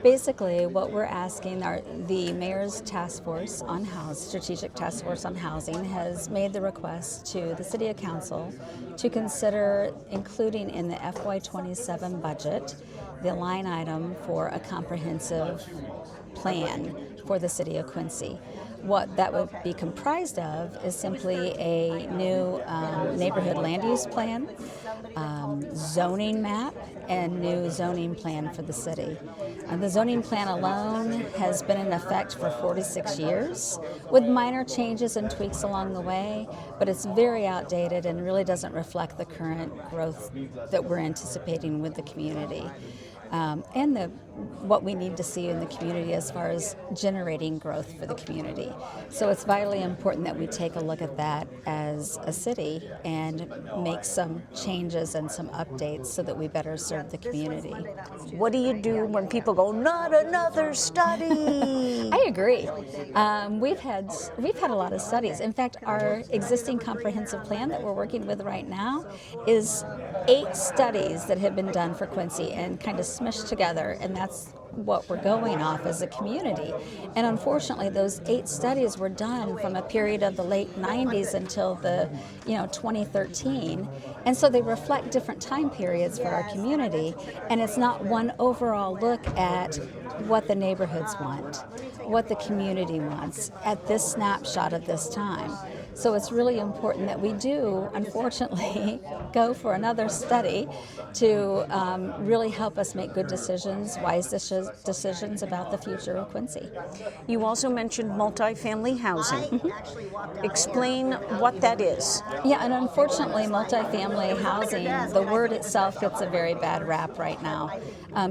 Basically, what we're asking the mayor's task force on strategic task force on housing has made the request to the city council to consider including in the FY27 budget the line item for a comprehensive plan for the city of Quincy. What that would be comprised of is simply a new neighborhood land use plan, zoning map, and new zoning plan for the city. The zoning plan alone has been in effect for 46 years with minor changes and tweaks along the way, but it's very outdated and really doesn't reflect the current growth that we're anticipating with the community. And what we need to see in the community as far as generating growth for the community. So it's vitally important that we take a look at that as a city and make some changes and some updates so that we better serve the community. What do you do when people go, not another study? I agree. We've had a lot of studies. In fact, our existing comprehensive plan that we're working with right now is 8 studies that have been done for Quincy and kind of smushed together, and that's what we're going off as a community. And unfortunately, those 8 studies were done from a period of the late 90s until the 2013, and so they reflect different time periods for our community, and it's not one overall look at what the neighborhoods want, what the community wants at this snapshot of this time. So it's really important that we do, unfortunately, go for another study to really help us make good decisions, wise decisions about the future of Quincy. You also mentioned multifamily housing. Mm-hmm. Explain what that is. Yeah, and unfortunately, multifamily housing, the word itself gets a very bad rap right now.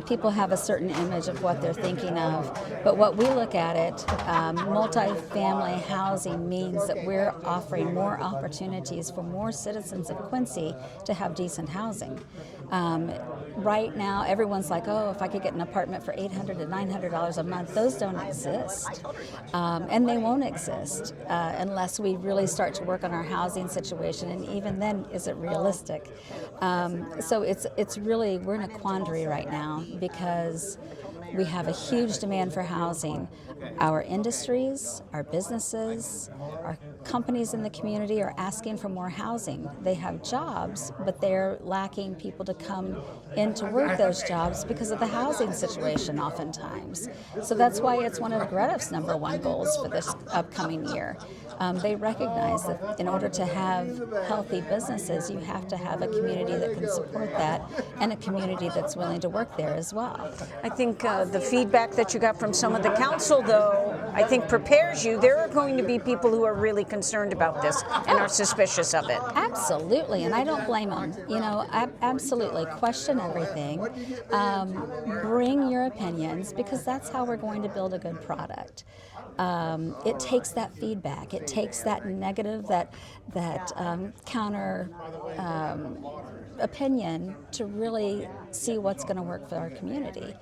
People have a certain image of what they're thinking of, but what we look at it, multifamily housing means that we're offering more opportunities for more citizens of Quincy to have decent housing. Right now, everyone's like, oh, if I could get an apartment for $800 to $900 a month, those don't exist. And they won't exist unless we really start to work on our housing situation, and even then, is it realistic? So it's really, we're in a quandary right now because we have a huge demand for housing. Our industries, our businesses, our companies in the community are asking for more housing. They have jobs, but they're lacking people to come in to work those jobs because of the housing situation oftentimes. So that's why it's one of Greta's #1 goals for this upcoming year. They recognize that in order to have healthy businesses, you have to have a community that can support that and a community that's willing to work there as well. I think the feedback that you got from some of the council, though, I think prepares you. There are going to be people who are really concerned about this and are suspicious of it. Absolutely, and I don't blame them. Absolutely, question everything. Bring your opinions, because that's how we're going to build a good product. It takes that feedback. It takes that negative, that counter opinion to really see what's going to work for our community.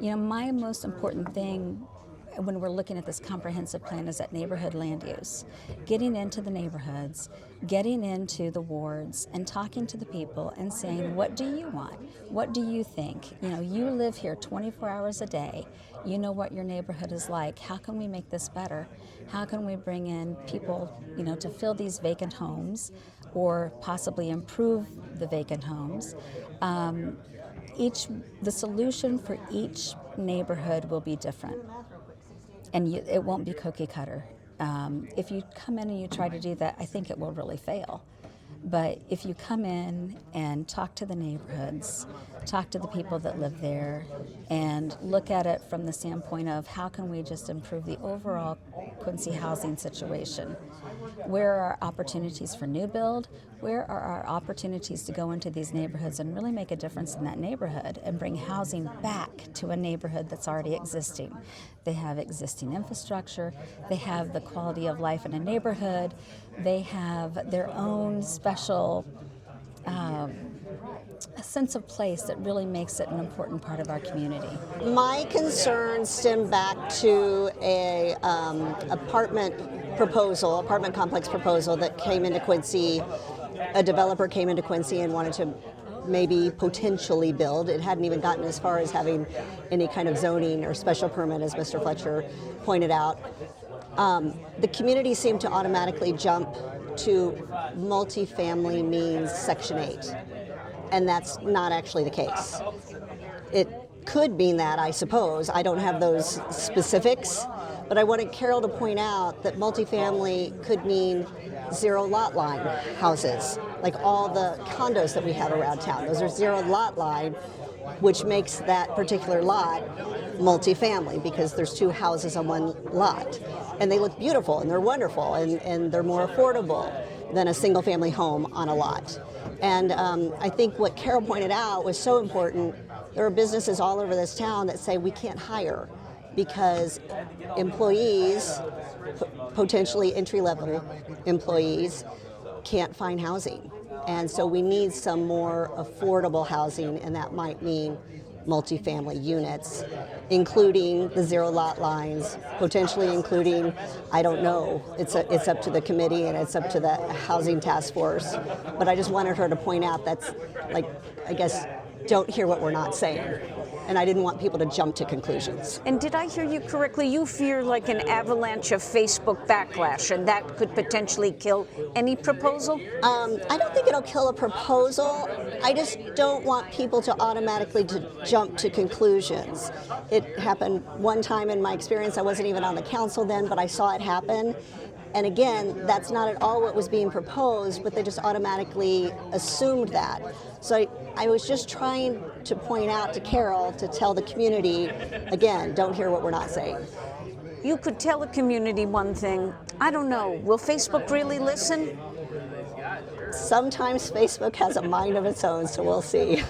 My most important thing when we're looking at this comprehensive plan is that neighborhood land use. Getting into the neighborhoods, getting into the wards, and talking to the people and saying, what do you want? What do you think? You live here 24 hours a day. You know what your neighborhood is like. How can we make this better? How can we bring in people, to fill these vacant homes or possibly improve the vacant homes? The solution for each neighborhood will be different, and it won't be cookie cutter. If you come in and you try to do that, I think it will really fail. But if you come in and talk to the neighborhoods, talk to the people that live there, and look at it from the standpoint of how can we just improve the overall Quincy housing situation? Where are our opportunities for new build? Where are our opportunities to go into these neighborhoods and really make a difference in that neighborhood and bring housing back to a neighborhood that's already existing? They have existing infrastructure. They have the quality of life in a neighborhood. They have their own special sense of place that really makes it an important part of our community. My concerns stem back to a apartment complex proposal that came into Quincy. A developer came into Quincy and wanted to maybe potentially build. It hadn't even gotten as far as having any kind of zoning or special permit, as Mr. Fletcher pointed out. The community seemed to automatically jump to multifamily means Section 8, and that's not actually the case. It could mean that, I suppose. I don't have those specifics, but I wanted Carol to point out that multifamily could mean zero lot line houses, like all the condos that we have around town. Those are zero lot line, which makes that particular lot multifamily because there's two houses on one lot. And they look beautiful and they're wonderful and they're more affordable than a single family home on a lot. And I think what Carol pointed out was so important. There are businesses all over this town that say we can't hire because employees, potentially entry-level employees, can't find housing. And so we need some more affordable housing, and that might mean multifamily units, including the zero lot lines, potentially including, I don't know, it's up to the committee and it's up to the housing task force. But I just wanted her to point out that's, like, I guess, don't hear what we're not saying. And I didn't want people to jump to conclusions. And did I hear you correctly? You fear like an avalanche of Facebook backlash, and that could potentially kill any proposal? I don't think it'll kill a proposal. I just don't want people to automatically jump to conclusions. It happened one time in my experience. I wasn't even on the council then, but I saw it happen. And again, that's not at all what was being proposed, but they just automatically assumed that. So I was just trying to point out to Carol to tell the community, again, don't hear what we're not saying. You could tell the community one thing. I don't know, will Facebook really listen? Sometimes Facebook has a mind of its own, so we'll see.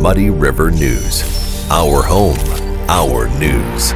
Muddy River News. Our home, our news.